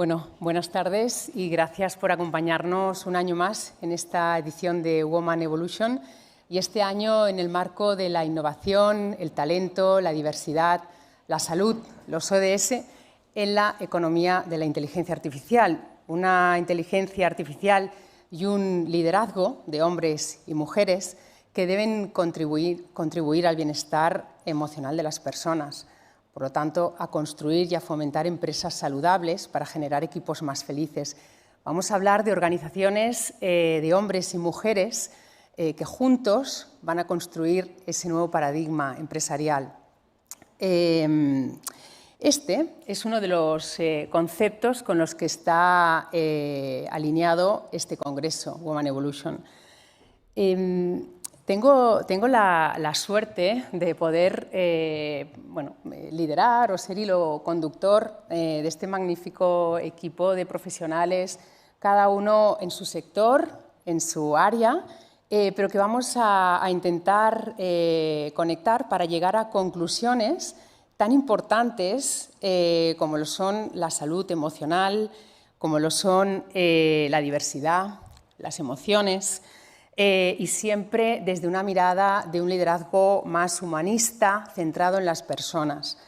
Bueno, buenas tardes y gracias por acompañarnos un año más en esta edición de Woman Evolution, y este año en el marco de la innovación, el talento, la diversidad, la salud, los ODS en la economía de la inteligencia artificial. Una inteligencia artificial y un liderazgo de hombres y mujeres que deben contribuir al bienestar emocional de las personas. Por lo tanto, a construir y a fomentar empresas saludables para generar equipos más felices. Vamos a hablar de organizaciones de hombres y mujeres que juntos van a construir ese nuevo paradigma empresarial. Este es uno de los conceptos con los que está alineado este congreso, Woman Evolution. Tengo la suerte de poder liderar o ser hilo conductor de este magnífico equipo de profesionales, cada uno en su sector, en su área, pero que vamos a intentar conectar para llegar a conclusiones tan importantes como lo son la salud emocional, como lo son la diversidad, las emociones, y siempre desde una mirada de un liderazgo más humanista, centrado en las personas.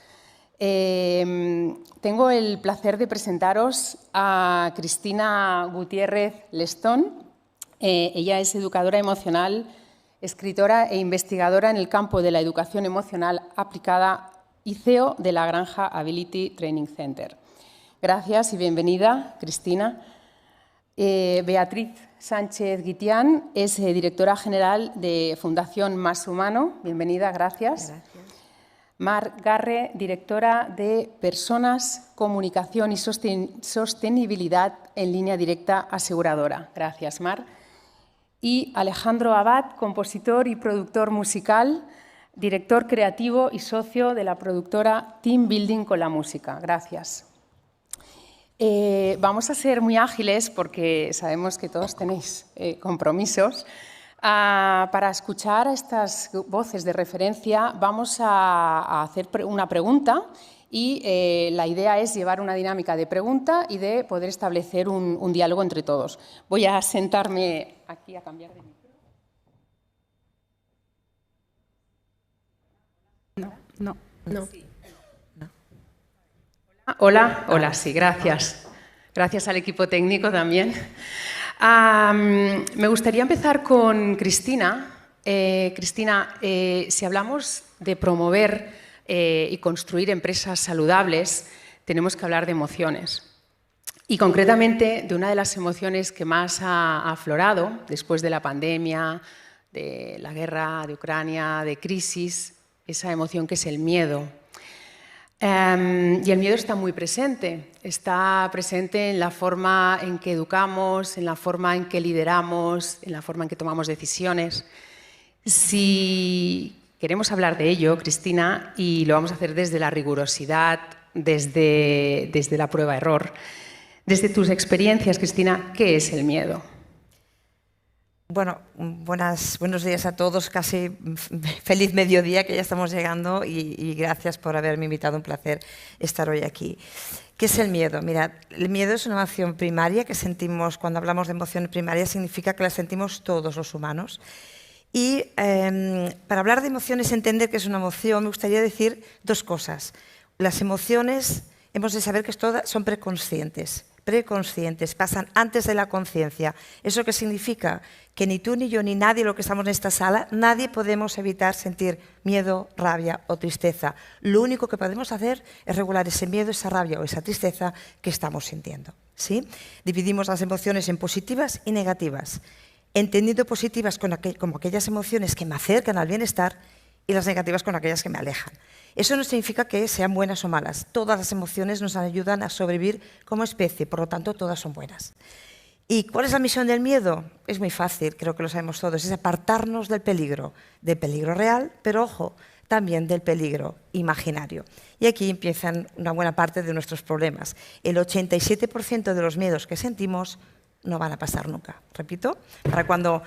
Tengo el placer de presentaros a Cristina Gutiérrez Lestón. Ella es educadora emocional, escritora e investigadora en el campo de la educación emocional aplicada y CEO de la Granja Ability Training Center. Gracias y bienvenida, Cristina. Beatriz Sánchez Guitián es directora general de Fundación Más Humano. Bienvenida, gracias. Gracias. Mar Garre, directora de Personas, Comunicación y Sostenibilidad en Línea Directa Aseguradora. Gracias, Mar. Y Alejandro Abad, compositor y productor musical, director creativo y socio de la productora Team Building con la Música. Gracias. Vamos a ser muy ágiles porque sabemos que todos tenéis compromisos. Para escuchar a estas voces de referencia vamos a hacer una pregunta y la idea es llevar una dinámica de pregunta y de poder establecer un diálogo entre todos. Voy a sentarme aquí a cambiar de micro. No. Sí. Hola, sí, gracias. Gracias al equipo técnico también. Me gustaría empezar con Cristina. Cristina, si hablamos de promover y construir empresas saludables, tenemos que hablar de emociones. Y concretamente de una de las emociones que más ha aflorado después de la pandemia, de la guerra de Ucrania, de crisis, esa emoción que es el miedo. Y el miedo está muy presente. Está presente en la forma en que educamos, en la forma en que lideramos, en la forma en que tomamos decisiones. Si queremos hablar de ello, Cristina, y lo vamos a hacer desde la rigurosidad, desde la prueba-error, desde tus experiencias, Cristina, ¿qué es el miedo? Bueno, buenos días a todos, casi feliz mediodía que ya estamos llegando y gracias por haberme invitado, un placer estar hoy aquí. ¿Qué es el miedo? Mirad, el miedo es una emoción primaria que sentimos, cuando hablamos de emociones primarias, significa que las sentimos todos los humanos. Y para hablar de emociones, entender que es una emoción, me gustaría decir dos cosas. Las emociones, hemos de saber que todas son preconscientes, pasan antes de la conciencia. ¿Eso qué significa? Que ni tú, ni yo, ni nadie, lo que estamos en esta sala, nadie podemos evitar sentir miedo, rabia o tristeza. Lo único que podemos hacer es regular ese miedo, esa rabia o esa tristeza que estamos sintiendo, ¿sí? Dividimos las emociones en positivas y negativas, entendiendo positivas como aquellas emociones que me acercan al bienestar y las negativas con aquellas que me alejan. Eso no significa que sean buenas o malas. Todas las emociones nos ayudan a sobrevivir como especie, por lo tanto, todas son buenas. ¿Y cuál es la misión del miedo? Es muy fácil, creo que lo sabemos todos, es apartarnos del peligro real, pero ojo, también del peligro imaginario. Y aquí empiezan una buena parte de nuestros problemas. El 87% de los miedos que sentimos no van a pasar nunca. Repito, para cuando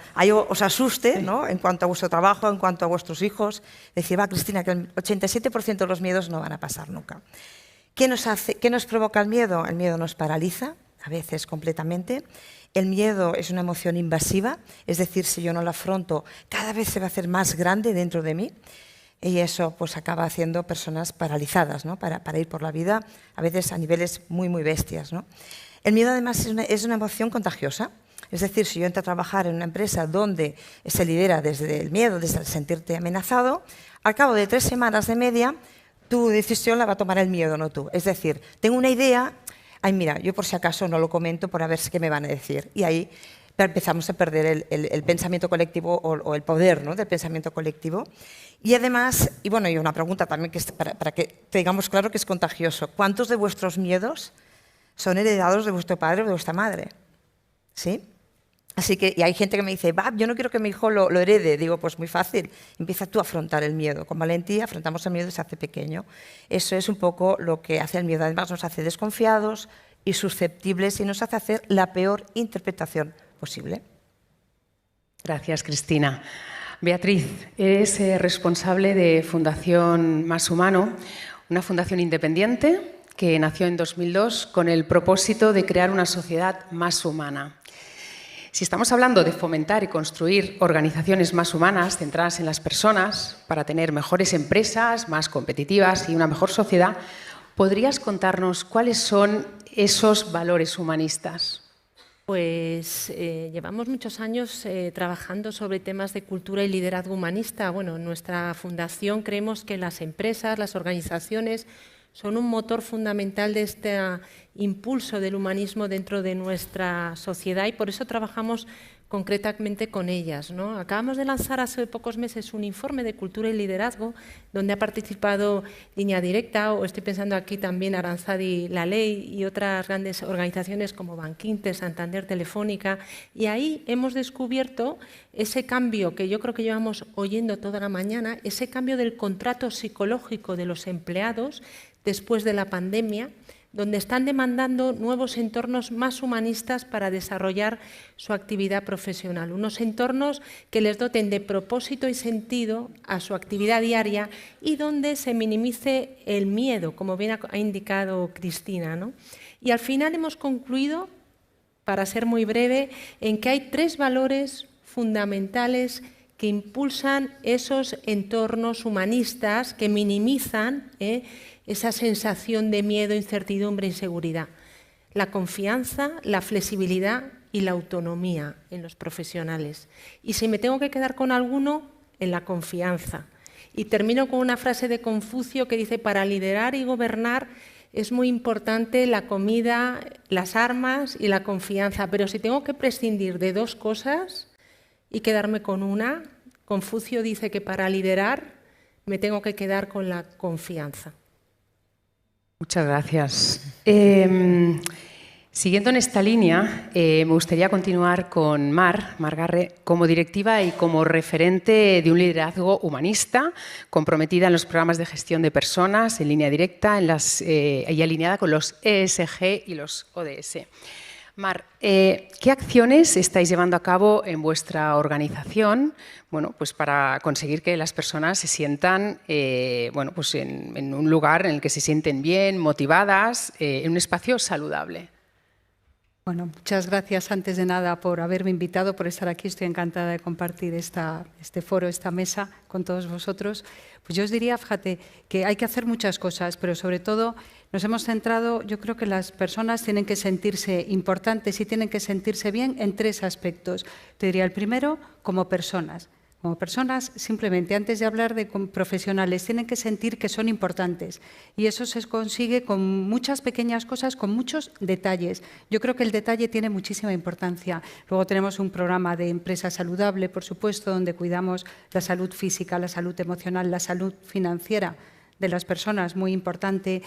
os asuste, ¿no?, en cuanto a vuestro trabajo, en cuanto a vuestros hijos, decir, va, Cristina, que el 87% de los miedos no van a pasar nunca. ¿Qué nos provoca el miedo? El miedo nos paraliza, a veces completamente. El miedo es una emoción invasiva, es decir, si yo no la afronto, cada vez se va a hacer más grande dentro de mí. Y eso pues acaba haciendo personas paralizadas, ¿no? para ir por la vida, a veces a niveles muy, muy bestias, ¿no? El miedo además es una emoción contagiosa. Es decir, si yo entro a trabajar en una empresa donde se lidera desde el miedo, desde el sentirte amenazado, al cabo de 3 semanas de media, tu decisión la va a tomar el miedo, no tú. Es decir, tengo una idea, ay mira, yo por si acaso no lo comento por a ver qué me van a decir. Y ahí empezamos a perder el pensamiento colectivo o el poder, ¿no?, del pensamiento colectivo. Y además, y bueno, y una pregunta también que para que tengamos claro que es contagioso. ¿Cuántos de vuestros miedos son heredados de vuestro padre o de vuestra madre? ¿Sí? Así que, y hay gente que me dice, yo no quiero que mi hijo lo herede. Digo, pues muy fácil, empieza tú a afrontar el miedo. Con valentía afrontamos el miedo y se hace pequeño. Eso es un poco lo que hace el miedo. Además nos hace desconfiados y susceptibles y nos hace hacer la peor interpretación posible. Gracias, Cristina. Beatriz, eres responsable de Fundación Más Humano, una fundación independiente que nació en 2002 con el propósito de crear una sociedad más humana. Si estamos hablando de fomentar y construir organizaciones más humanas, centradas en las personas, para tener mejores empresas, más competitivas y una mejor sociedad, ¿podrías contarnos cuáles son esos valores humanistas? Pues llevamos muchos años trabajando sobre temas de cultura y liderazgo humanista. Bueno, en nuestra fundación creemos que las empresas, las organizaciones, son un motor fundamental de este impulso del humanismo dentro de nuestra sociedad y por eso trabajamos concretamente con ellas, ¿no? Acabamos de lanzar hace pocos meses un informe de cultura y liderazgo donde ha participado Línea Directa, o estoy pensando aquí también Aranzadi La Ley y otras grandes organizaciones como Bankinter, Santander, Telefónica, y ahí hemos descubierto ese cambio que yo creo que llevamos oyendo toda la mañana, ese cambio del contrato psicológico de los empleados después de la pandemia, donde están demandando nuevos entornos más humanistas para desarrollar su actividad profesional, unos entornos que les doten de propósito y sentido a su actividad diaria y donde se minimice el miedo, como bien ha indicado Cristina, ¿no? Y al final hemos concluido, para ser muy breve, en que hay 3 valores fundamentales que impulsan esos entornos humanistas, que minimizan esa sensación de miedo, incertidumbre, inseguridad. La confianza, la flexibilidad y la autonomía en los profesionales. Y si me tengo que quedar con alguno, en la confianza. Y termino con una frase de Confucio que dice, para liderar y gobernar es muy importante la comida, las armas y la confianza, pero si tengo que prescindir de 2 cosas y quedarme con una, Confucio dice que para liderar me tengo que quedar con la confianza. Muchas gracias. Siguiendo en esta línea, me gustaría continuar con Mar Garre como directiva y como referente de un liderazgo humanista, comprometida en los programas de gestión de personas, en línea directa y alineada con los ESG y los ODS. Mar, ¿qué acciones estáis llevando a cabo en vuestra organización, bueno, pues para conseguir que las personas se sientan bueno, pues en un lugar en el que se sienten bien, motivadas, en un espacio saludable? Bueno, muchas gracias antes de nada por haberme invitado, por estar aquí. Estoy encantada de compartir este foro, esta mesa con todos vosotros. Pues yo os diría, fíjate, que hay que hacer muchas cosas, pero sobre todo nos hemos centrado, yo creo que las personas tienen que sentirse importantes y tienen que sentirse bien en 3 aspectos. Te diría el primero, como personas. Como personas, simplemente, antes de hablar de profesionales, tienen que sentir que son importantes. Y eso se consigue con muchas pequeñas cosas, con muchos detalles. Yo creo que el detalle tiene muchísima importancia. Luego tenemos un programa de empresa saludable, por supuesto, donde cuidamos la salud física, la salud emocional, la salud financiera de las personas, muy importante,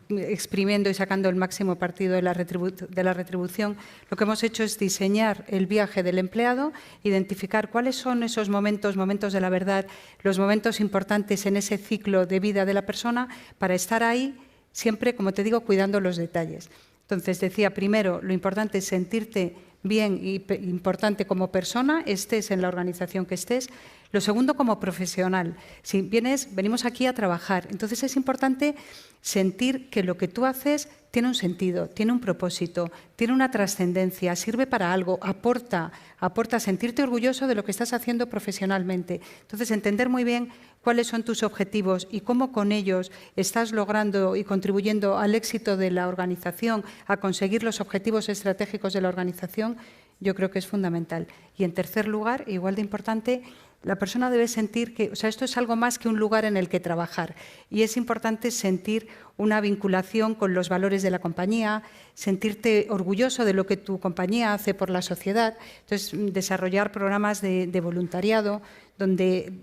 exprimiendo y sacando el máximo partido de la retribución. Lo que hemos hecho es diseñar el viaje del empleado, identificar cuáles son esos momentos de la verdad, los momentos importantes en ese ciclo de vida de la persona, para estar ahí siempre, como te digo, cuidando los detalles. Entonces, decía, primero, lo importante es sentirte bien y importante como persona, estés en la organización que estés. Lo segundo, como profesional. Si venimos aquí a trabajar, entonces es importante sentir que lo que tú haces tiene un sentido, tiene un propósito, tiene una trascendencia, sirve para algo, aporta, sentirte orgulloso de lo que estás haciendo profesionalmente. Entonces, entender muy bien cuáles son tus objetivos y cómo con ellos estás logrando y contribuyendo al éxito de la organización, a conseguir los objetivos estratégicos de la organización, yo creo que es fundamental. Y en tercer lugar, igual de importante, la persona debe sentir que, esto es algo más que un lugar en el que trabajar, y es importante sentir una vinculación con los valores de la compañía, sentirte orgulloso de lo que tu compañía hace por la sociedad. Entonces, desarrollar programas de voluntariado donde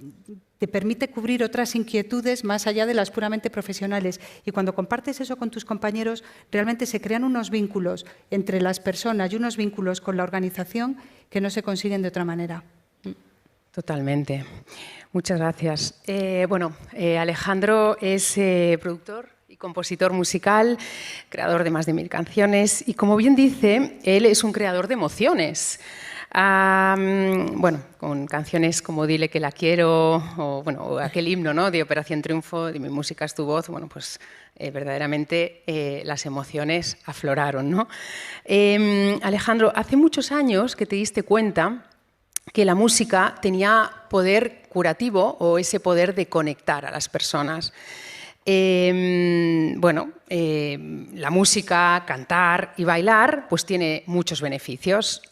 te permite cubrir otras inquietudes más allá de las puramente profesionales. Y cuando compartes eso con tus compañeros, realmente se crean unos vínculos entre las personas y unos vínculos con la organización que no se consiguen de otra manera. Totalmente. Muchas gracias. Alejandro es productor y compositor musical, creador de más de 1000 canciones y, como bien dice, él es un creador de emociones. Con canciones como Dile que la quiero o aquel himno, ¿no?, de Operación Triunfo, de Mi música es tu voz, verdaderamente las emociones afloraron, ¿no? Alejandro, hace muchos años que te diste cuenta que la música tenía poder curativo o ese poder de conectar a las personas. La música, cantar y bailar, pues tiene muchos beneficios.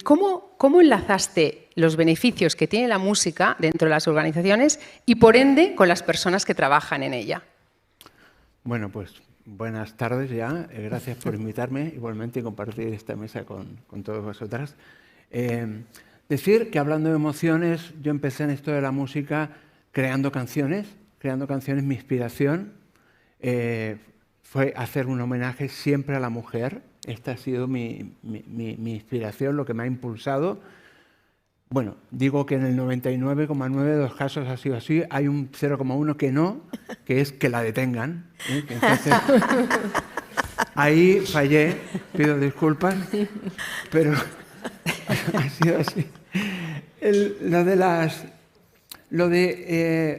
¿Cómo enlazaste los beneficios que tiene la música dentro de las organizaciones y, por ende, con las personas que trabajan en ella? Bueno, pues buenas tardes ya. Gracias por invitarme igualmente y compartir esta mesa con todas vosotras. Decir que, hablando de emociones, yo empecé en esto de la música creando canciones. Mi inspiración fue hacer un homenaje siempre a la mujer. Esta ha sido mi inspiración, lo que me ha impulsado. Bueno, digo que en el 99,9 de los casos ha sido así. Hay un 0,1 que no, que es que la detengan. Entonces, ahí fallé, pido disculpas, pero ha sido así.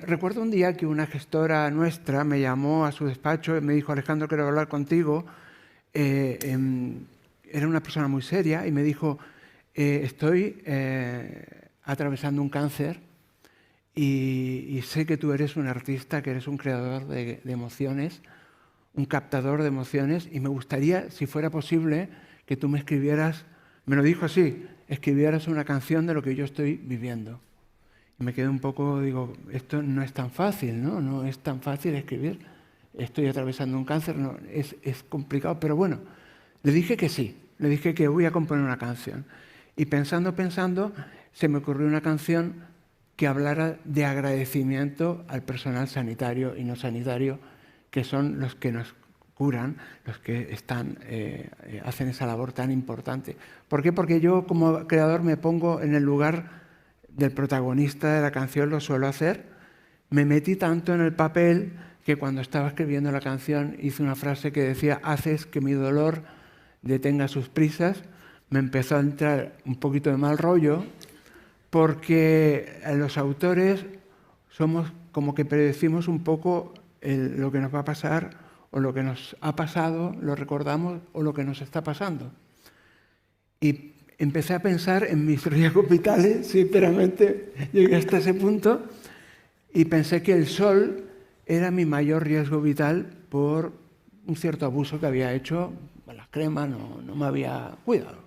Recuerdo un día que una gestora nuestra me llamó a su despacho y me dijo: Alejandro, quiero hablar contigo. Era una persona muy seria y me dijo: estoy atravesando un cáncer y sé que tú eres un artista, que eres un creador de emociones, un captador de emociones, y me gustaría, si fuera posible, que tú me escribieras, me lo dijo así, escribieras una canción de lo que yo estoy viviendo. Y me quedé un poco, digo, esto no es tan fácil, ¿no? No es tan fácil escribir. Estoy atravesando un cáncer, no, es complicado, pero bueno, le dije que sí, le dije que voy a componer una canción. Y pensando, se me ocurrió una canción que hablara de agradecimiento al personal sanitario y no sanitario, que son los que nos curan, los que hacen esa labor tan importante. ¿Por qué? Porque yo, como creador, me pongo en el lugar del protagonista de la canción, lo suelo hacer. Me metí tanto en el papel que cuando estaba escribiendo la canción hice una frase que decía: haces que mi dolor detenga sus prisas. Me empezó a entrar un poquito de mal rollo porque los autores somos como que predecimos un poco lo que nos va a pasar, o lo que nos ha pasado, lo recordamos, o lo que nos está pasando. Y empecé a pensar en mis riesgos vitales, sinceramente, llegué hasta ese punto, y pensé que el sol era mi mayor riesgo vital por un cierto abuso que había hecho. Las cremas no me había cuidado.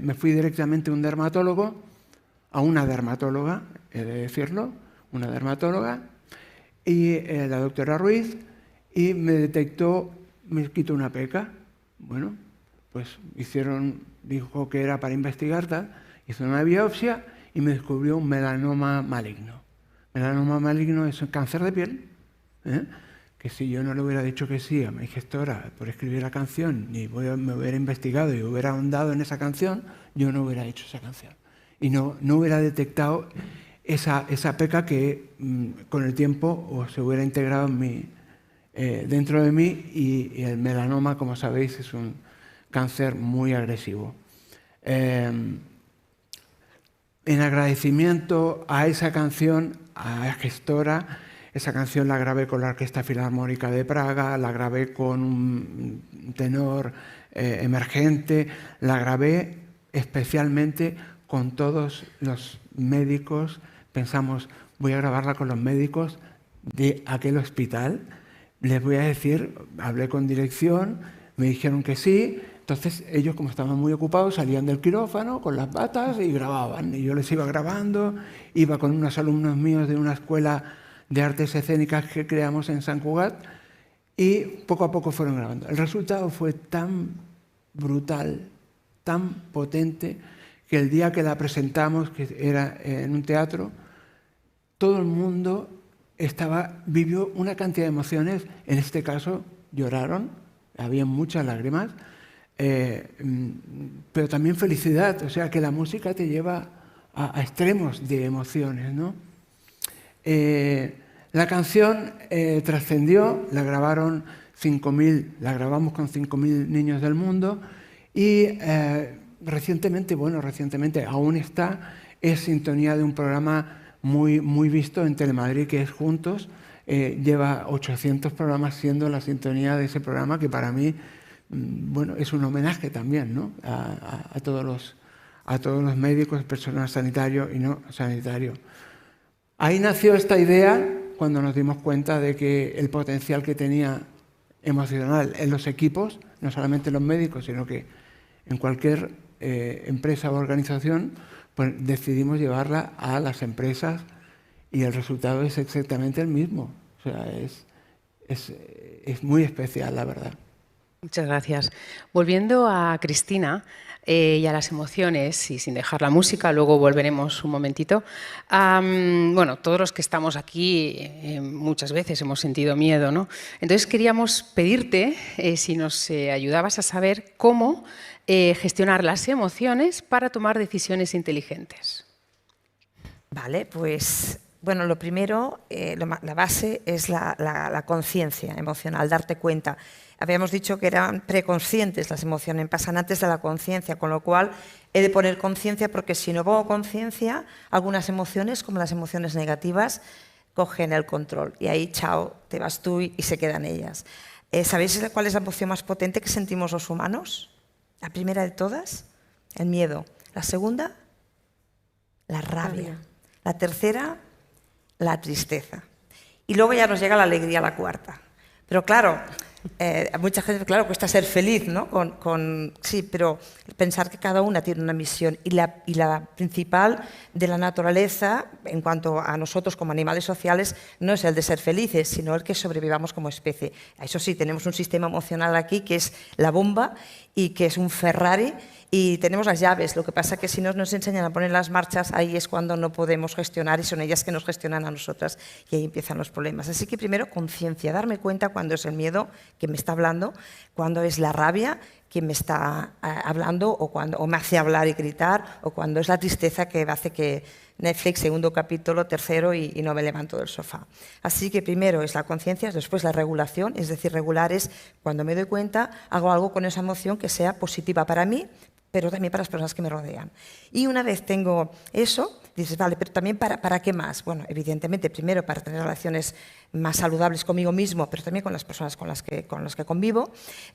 Me fui directamente a un dermatólogo, a una dermatóloga, he de decirlo, una dermatóloga, y la doctora Ruiz, y me detectó, me quitó una peca. Bueno, pues dijo que era para investigar, hizo una biopsia y me descubrió un melanoma maligno. Melanoma maligno es un cáncer de piel, que si yo no le hubiera dicho que sí a mi gestora por escribir la canción, ni me hubiera investigado y hubiera ahondado en esa canción, yo no hubiera hecho esa canción. Y no hubiera detectado esa peca que con el tiempo se hubiera integrado dentro de mí, y el melanoma, como sabéis, es un cáncer muy agresivo. En agradecimiento a esa canción, a la gestora, esa canción la grabé con la Orquesta Filarmónica de Praga, la grabé con un tenor emergente, la grabé especialmente con todos los médicos. Pensamos, voy a grabarla con los médicos de aquel hospital. Les voy a decir, hablé con dirección, me dijeron que sí. Entonces ellos, como estaban muy ocupados, salían del quirófano con las batas y grababan. Y yo les iba grabando, iba con unos alumnos míos de una escuela de artes escénicas que creamos en Sant Cugat y poco a poco fueron grabando. El resultado fue tan brutal, tan potente, que el día que la presentamos, que era en un teatro, todo el mundo vivió una cantidad de emociones. En este caso lloraron, había muchas lágrimas, pero también felicidad. O sea, que la música te lleva a extremos de emociones, ¿no? La canción trascendió, la grabamos con 5.000 niños del mundo y recientemente aún es sintonía de un programa muy visto en Telemadrid, que es Juntos. Lleva 800 programas siendo la sintonía de ese programa, que para mí es un homenaje también, ¿no? a todos los médicos, personal sanitario y no sanitario. Ahí nació esta idea cuando nos dimos cuenta de que el potencial que tenía emocional en los equipos, no solamente en los médicos, sino que en cualquier empresa o organización, pues decidimos llevarla a las empresas y el resultado es exactamente el mismo. O sea, es muy especial, la verdad. Muchas gracias. Volviendo a Cristina y a las emociones, y sin dejar la música, luego volveremos un momentito. Todos los que estamos aquí muchas veces hemos sentido miedo, ¿no? Entonces queríamos pedirte si nos ayudabas a saber cómo gestionar las emociones para tomar decisiones inteligentes. Vale, pues bueno, lo primero, la base es la conciencia emocional, darte cuenta. Habíamos dicho que eran preconscientes las emociones, pasan antes de la conciencia, con lo cual he de poner conciencia, porque si no pongo conciencia, algunas emociones, como las emociones negativas, cogen el control y ahí, chao, te vas tú y se quedan ellas. ¿Sabéis cuál es la emoción más potente que sentimos los humanos? La primera de todas, el miedo. La segunda, la rabia. La tercera, la tristeza. Y luego ya nos llega la alegría, la cuarta. Pero claro, a mucha gente, cuesta ser feliz, ¿no? Sí, pero pensar que cada una tiene una misión. Y la principal de la naturaleza, en cuanto a nosotros como animales sociales, no es el de ser felices, sino el que sobrevivamos como especie. Eso sí, tenemos un sistema emocional aquí que es la bomba y que es un Ferrari, y tenemos las llaves. Lo que pasa es que si no nos enseñan a poner las marchas, ahí es cuando no podemos gestionar y son ellas que nos gestionan a nosotras y ahí empiezan los problemas. Así que primero conciencia, darme cuenta cuando es el miedo que me está hablando, cuando es la rabia que me está hablando o me hace hablar y gritar, o cuando es la tristeza que hace que Netflix, segundo capítulo, tercero y no me levanto del sofá. Así que primero es la conciencia, después la regulación, es decir, regular es cuando me doy cuenta, hago algo con esa emoción que sea positiva para mí, pero también para las personas que me rodean. Y una vez tengo eso, dices, vale, pero también ¿para qué más? Bueno, evidentemente, primero para tener relaciones más saludables conmigo mismo, pero también con las personas con las que convivo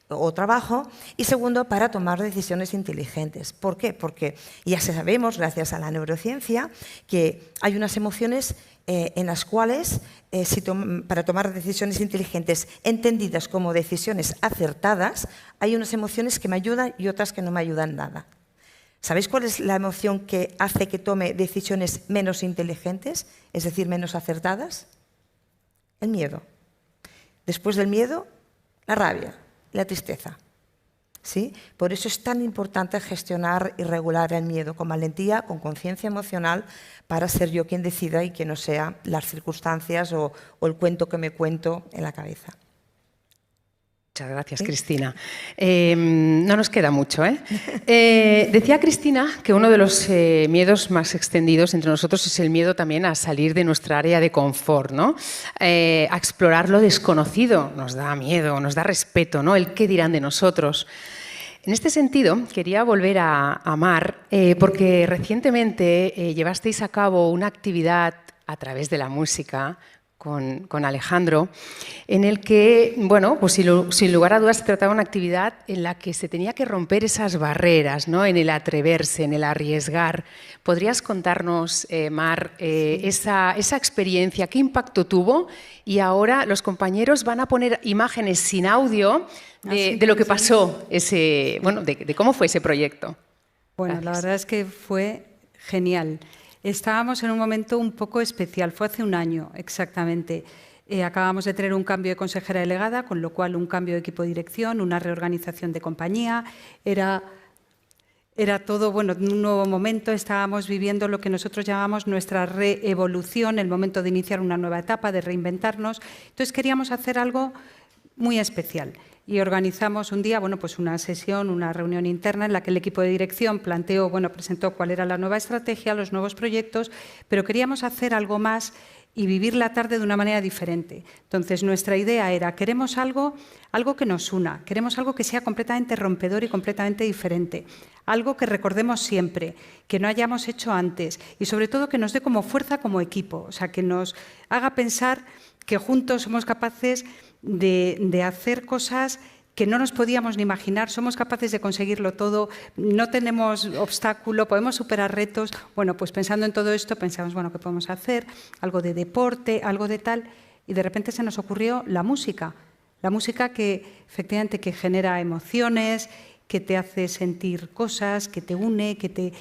o trabajo. Y segundo, para tomar decisiones inteligentes. ¿Por qué? Porque ya sabemos, gracias a la neurociencia, que hay unas emociones en las cuales, para tomar decisiones inteligentes entendidas como decisiones acertadas, hay unas emociones que me ayudan y otras que no me ayudan nada. ¿Sabéis cuál es la emoción que hace que tome decisiones menos inteligentes, es decir, menos acertadas? El miedo. Después del miedo, la rabia, la tristeza. ¿Sí? Por eso es tan importante gestionar y regular el miedo con valentía, con conciencia emocional, para ser yo quien decida y que no sea las circunstancias o el cuento que me cuento en la cabeza. Muchas gracias, ¿sí? Cristina. No nos queda mucho, ¿eh? Decía Cristina que uno de los miedos más extendidos entre nosotros es el miedo también a salir de nuestra área de confort, ¿no? A explorar lo desconocido. Nos da miedo, nos da respeto, ¿no? El qué dirán de nosotros. En este sentido, quería volver a Mar, porque recientemente llevasteis a cabo una actividad a través de la música con Alejandro, en el que, bueno, pues sin lugar a dudas se trataba de una actividad en la que se tenía que romper esas barreras, ¿no? En el atreverse, en el arriesgar. ¿Podrías contarnos, Mar, esa experiencia, qué impacto tuvo? Y ahora los compañeros van a poner imágenes sin audio de lo que pasó, de cómo fue ese proyecto. Bueno, Gracias. la verdad es que fue genial. Estábamos en un momento un poco especial, fue hace un año exactamente. Acabamos de tener un cambio de consejera delegada, con lo cual un cambio de equipo de dirección, una reorganización de compañía. Era todo, bueno, un nuevo momento, estábamos viviendo lo que nosotros llamamos nuestra reevolución, el momento de iniciar una nueva etapa, de reinventarnos. Entonces queríamos hacer algo muy especial y organizamos un día, bueno, pues una sesión, una reunión interna en la que el equipo de dirección presentó cuál era la nueva estrategia, los nuevos proyectos, pero queríamos hacer algo más y vivir la tarde de una manera diferente. Entonces, nuestra idea era, queremos algo que nos una, queremos algo que sea completamente rompedor y completamente diferente, algo que recordemos siempre, que no hayamos hecho antes y, sobre todo, que nos dé como fuerza como equipo, o sea, que nos haga pensar que juntos somos capaces de hacer cosas que no nos podíamos ni imaginar, somos capaces de conseguirlo todo, no tenemos obstáculo, podemos superar retos. Bueno, pues pensando en todo esto, pensamos, bueno, ¿qué podemos hacer? Algo de deporte, algo de tal, y de repente se nos ocurrió la música que efectivamente que genera emociones, que te hace sentir cosas, que te une, que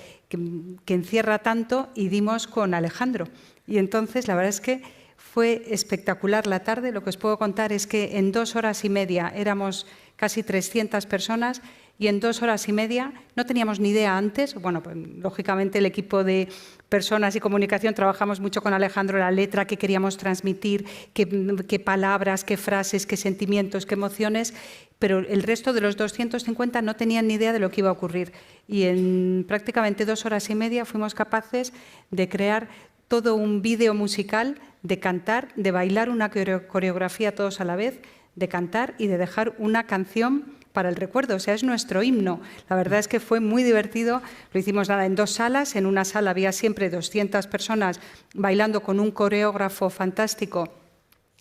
encierra tanto, y dimos con Alejandro. Y entonces la verdad es que fue espectacular la tarde. Lo que os puedo contar es que en 2 horas y media éramos casi 300 personas y en 2 horas y media no teníamos ni idea antes. Bueno, pues, lógicamente el equipo de personas y comunicación trabajamos mucho con Alejandro la letra que queríamos transmitir, qué palabras, qué frases, qué sentimientos, qué emociones, pero el resto de los 250 no tenían ni idea de lo que iba a ocurrir. Y en prácticamente 2 horas y media fuimos capaces de crear todo un vídeo musical, de cantar, de bailar una coreografía todos a la vez, de cantar y de dejar una canción para el recuerdo. O sea, es nuestro himno. La verdad es que fue muy divertido. Lo hicimos en 2 salas. En una sala había siempre 200 personas bailando con un coreógrafo fantástico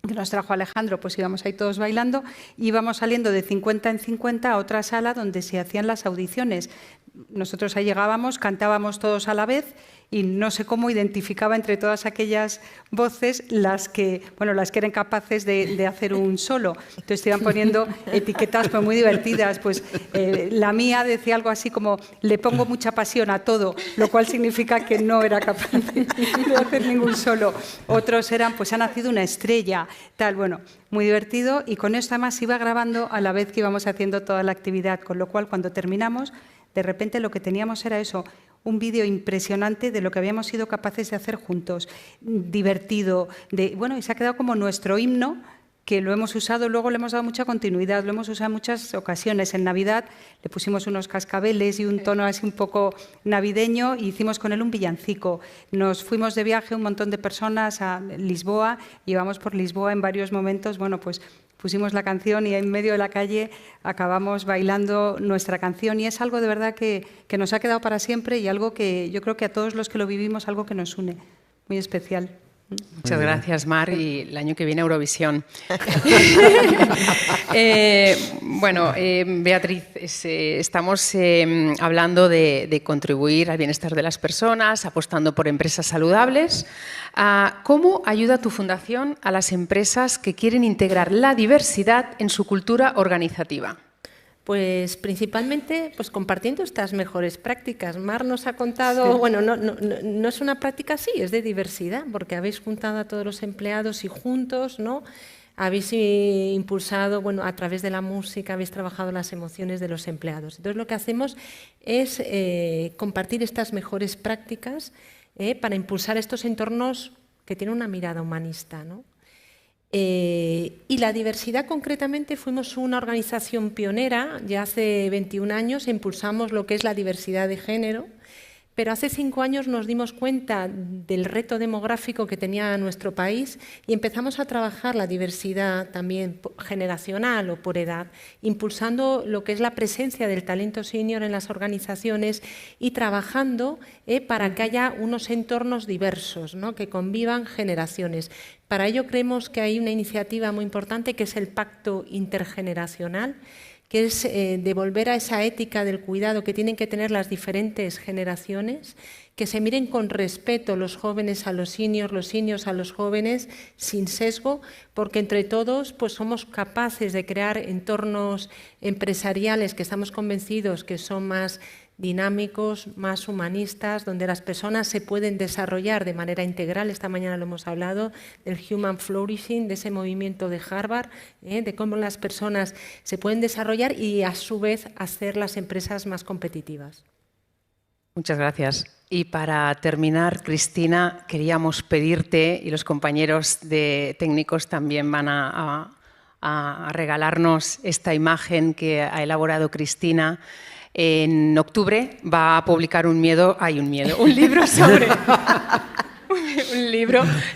que nos trajo Alejandro, pues íbamos ahí todos bailando, y íbamos saliendo de 50 en 50 a otra sala donde se hacían las audiciones. Nosotros ahí llegábamos, cantábamos todos a la vez y no sé cómo identificaba entre todas aquellas voces las que eran capaces de hacer un solo. Entonces te iban poniendo etiquetas pues, muy divertidas. Pues la mía decía algo así como, le pongo mucha pasión a todo, lo cual significa que no era capaz de hacer ningún solo. Otros eran, pues ha nacido una estrella, tal, bueno, muy divertido. Y con esto además iba grabando a la vez que íbamos haciendo toda la actividad, con lo cual cuando terminamos, de repente lo que teníamos era eso, un vídeo impresionante de lo que habíamos sido capaces de hacer juntos, divertido, y se ha quedado como nuestro himno, que lo hemos usado, luego le hemos dado mucha continuidad, lo hemos usado en muchas ocasiones. En Navidad le pusimos unos cascabeles y un tono así un poco navideño y hicimos con él un villancico. Nos fuimos de viaje un montón de personas a Lisboa, llevamos por Lisboa en varios momentos, pues pusimos la canción y en medio de la calle acabamos bailando nuestra canción y es algo de verdad que nos ha quedado para siempre y algo que yo creo que a todos los que lo vivimos, algo que nos une, muy especial. Muchas gracias, Mar, y el año que viene Eurovisión. Beatriz, estamos hablando de contribuir al bienestar de las personas, apostando por empresas saludables. ¿Cómo ayuda tu fundación a las empresas que quieren integrar la diversidad en su cultura organizativa? Pues principalmente compartiendo estas mejores prácticas. Mar nos ha contado, no es una práctica así, es de diversidad, porque habéis juntado a todos los empleados y juntos, ¿no? Habéis impulsado, a través de la música, habéis trabajado las emociones de los empleados. Entonces lo que hacemos es compartir estas mejores prácticas para impulsar estos entornos que tienen una mirada humanista, ¿no? Y la diversidad concretamente fuimos una organización pionera, ya hace 21 años impulsamos lo que es la diversidad de género, Pero hace 5 años nos dimos cuenta del reto demográfico que tenía nuestro país y empezamos a trabajar la diversidad también generacional o por edad, impulsando lo que es la presencia del talento senior en las organizaciones y trabajando para que haya unos entornos diversos, ¿no?, que convivan generaciones. Para ello creemos que hay una iniciativa muy importante que es el Pacto Intergeneracional, que es devolver a esa ética del cuidado que tienen que tener las diferentes generaciones, que se miren con respeto los jóvenes a los seniors a los jóvenes, sin sesgo, porque entre todos pues, somos capaces de crear entornos empresariales que estamos convencidos que son más dinámicos, más humanistas, donde las personas se pueden desarrollar de manera integral. Esta mañana lo hemos hablado del Human Flourishing, de ese movimiento de Harvard, de cómo las personas se pueden desarrollar y a su vez hacer las empresas más competitivas. Muchas gracias. Y para terminar, Cristina, queríamos pedirte, y los compañeros de técnicos también van a regalarnos esta imagen que ha elaborado Cristina. En octubre va a publicar un libro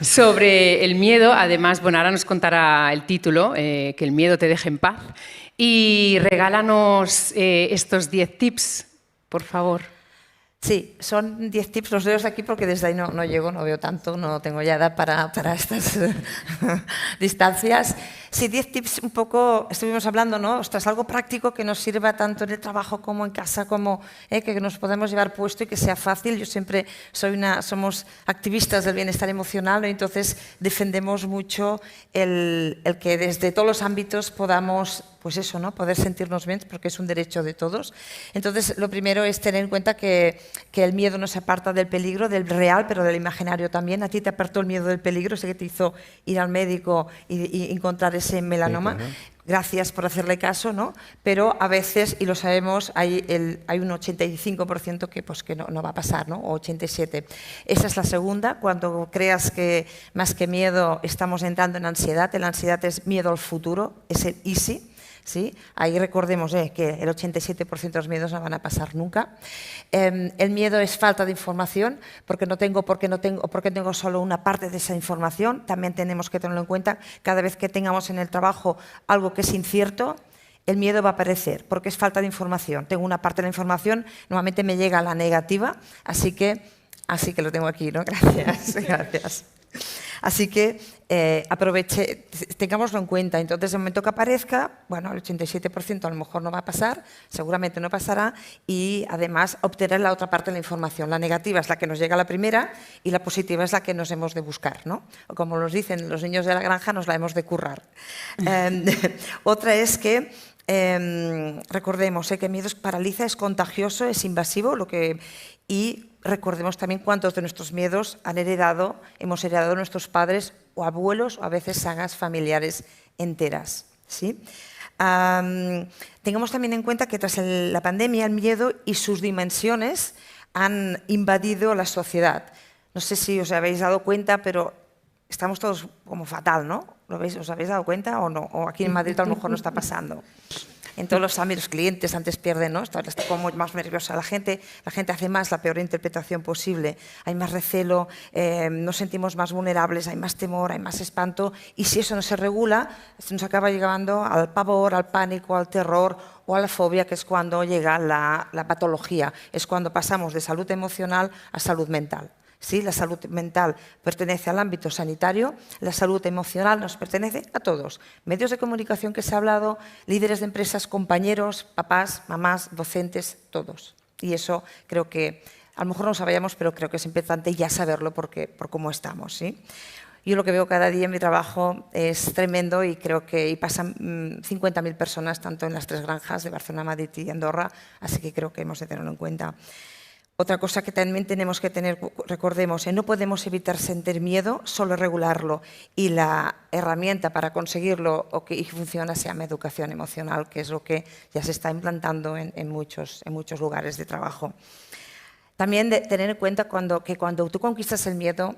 sobre el miedo. Además, bueno, ahora nos contará el título, que el miedo te deje en paz. Y regálanos estos 10 tips, por favor. Sí, son 10 tips, los leo aquí porque desde ahí no llego, no veo tanto, no tengo ya edad para estas distancias. Sí, 10 tips un poco, estuvimos hablando, ¿no? Ostras, algo práctico que nos sirva tanto en el trabajo como en casa, como que nos podemos llevar puesto y que sea fácil. Yo siempre somos activistas del bienestar emocional, ¿no? Entonces defendemos mucho el que desde todos los ámbitos podamos, pues eso, ¿no?, poder sentirnos bien, porque es un derecho de todos. Entonces, lo primero es tener en cuenta que el miedo no se aparta del peligro, del real, pero del imaginario también. A ti te apartó el miedo del peligro, sé que te hizo ir al médico y encontrar ese melanoma. Sí, claro. Gracias por hacerle caso, ¿no? Pero a veces, y lo sabemos, hay un 85% que no va a pasar, ¿no? O 87%. Esa es la segunda. Cuando creas que más que miedo estamos entrando en ansiedad, la ansiedad es miedo al futuro, es el easy. ¿Sí? Ahí recordemos que el 87% de los miedos no van a pasar nunca. El miedo es falta de información, porque tengo solo una parte de esa información. También tenemos que tenerlo en cuenta. Cada vez que tengamos en el trabajo algo que es incierto, el miedo va a aparecer, porque es falta de información. Tengo una parte de la información, normalmente me llega la negativa, así que lo tengo aquí, ¿no? Gracias, gracias. Así que tengámoslo en cuenta. Entonces, en el momento que aparezca, bueno, el 87% a lo mejor no va a pasar, seguramente no pasará, y además obtener la otra parte de la información. La negativa es la que nos llega a la primera y la positiva es la que nos hemos de buscar, ¿no? O como nos dicen los niños de la granja, nos la hemos de currar. Otra es que recordemos que el miedo paraliza, es contagioso, es invasivo, y recordemos también cuántos de nuestros miedos hemos heredado nuestros padres o abuelos o a veces sagas familiares enteras, ¿sí? Tengamos también en cuenta que tras la pandemia el miedo y sus dimensiones han invadido la sociedad. No sé si os habéis dado cuenta, pero estamos todos como fatal, ¿no? ¿Os habéis dado cuenta o no? O aquí en Madrid a lo mejor no está pasando. En todos los ámbitos, clientes antes pierden, ¿no? Está como más nerviosa la gente hace más la peor interpretación posible, hay más recelo, nos sentimos más vulnerables, hay más temor, hay más espanto, y si eso no se regula, se nos acaba llegando al pavor, al pánico, al terror o a la fobia, que es cuando llega la patología, es cuando pasamos de salud emocional a salud mental. ¿Sí? La salud mental pertenece al ámbito sanitario, la salud emocional nos pertenece a todos. Medios de comunicación que se ha hablado, líderes de empresas, compañeros, papás, mamás, docentes, todos. Y eso creo que, a lo mejor no lo sabíamos, pero creo que es importante ya saberlo por cómo estamos, ¿sí? Yo lo que veo cada día en mi trabajo es tremendo y creo que pasan 50.000 personas, tanto en las 3 granjas de Barcelona, Madrid y Andorra, así que creo que hemos de tenerlo en cuenta. Otra cosa que también tenemos que tener, recordemos, no podemos evitar sentir miedo, solo regularlo. Y la herramienta para conseguirlo y funciona se llama educación emocional, que es lo que ya se está implantando en muchos lugares de trabajo. También tener en cuenta que cuando tú conquistas el miedo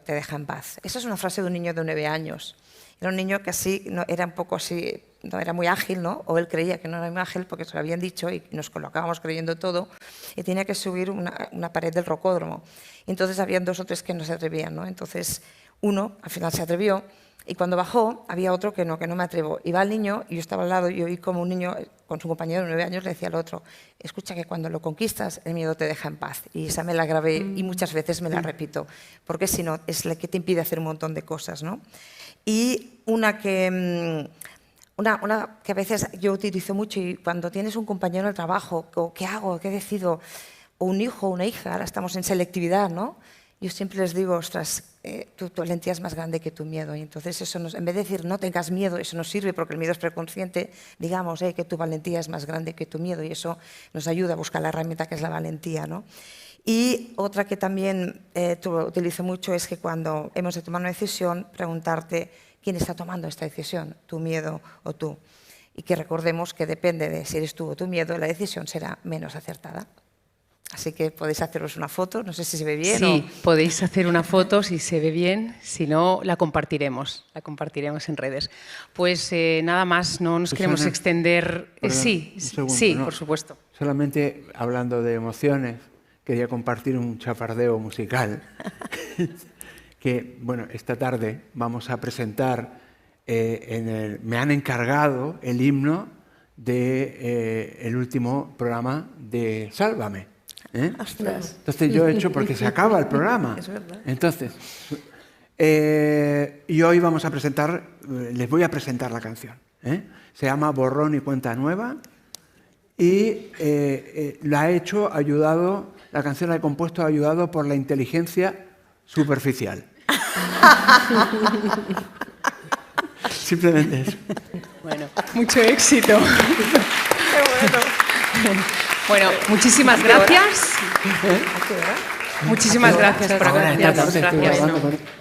te deja en paz. Esa es una frase de un niño de 9 años. Era un niño que así, no, era un poco así, no era muy ágil, ¿no? O él creía que no era muy ágil porque se lo habían dicho y nos colocábamos creyendo todo, y tenía que subir una pared del rocódromo. Entonces habían 2 o 3 que no se atrevían, ¿no? Entonces uno al final se atrevió, y cuando bajó había otro que no me atrevo. Y va el niño, y yo estaba al lado, y oí como un niño con su compañero de 9 años le decía al otro: escucha, que cuando lo conquistas el miedo te deja en paz. Y esa me la grabé y muchas veces me la repito, porque si no es la que te impide hacer un montón de cosas, ¿no? Y una que a veces yo utilizo mucho, y cuando tienes un compañero de trabajo, o ¿qué hago? ¿Qué decido? O un hijo o una hija, ahora estamos en selectividad, ¿no? Yo siempre les digo: ostras, tu valentía es más grande que tu miedo. Y entonces eso en vez de decir no tengas miedo, eso nos sirve porque el miedo es preconsciente, digamos que tu valentía es más grande que tu miedo, y eso nos ayuda a buscar la herramienta que es la valentía, ¿no? Y otra que también utilizo mucho es que cuando hemos de tomar una decisión, preguntarte quién está tomando esta decisión, tu miedo o tú. Y que recordemos que depende de si eres tú o tu miedo, la decisión será menos acertada. Así que podéis haceros una foto, no sé si se ve bien. Sí, podéis hacer una foto si se ve bien, si no, la compartiremos en redes. Pues nada más, no nos queremos extender. Perdón, Sí, segundo, sí, ¿no? por supuesto. Solamente hablando de emociones, quería compartir un chapardeo musical. Que, bueno, esta tarde vamos a presentar, me han encargado el himno del último programa de Sálvame. Entonces yo he hecho, porque se acaba el programa. Es verdad. Entonces, y hoy vamos a presentar, les voy a presentar la canción. Se llama Borrón y Cuenta Nueva, y la canción la he compuesto ayudado por la inteligencia superficial. Simplemente eso. Bueno, mucho éxito. Qué bueno. Bueno, muchísimas gracias. Muchísimas gracias por acompañarnos. Gracias.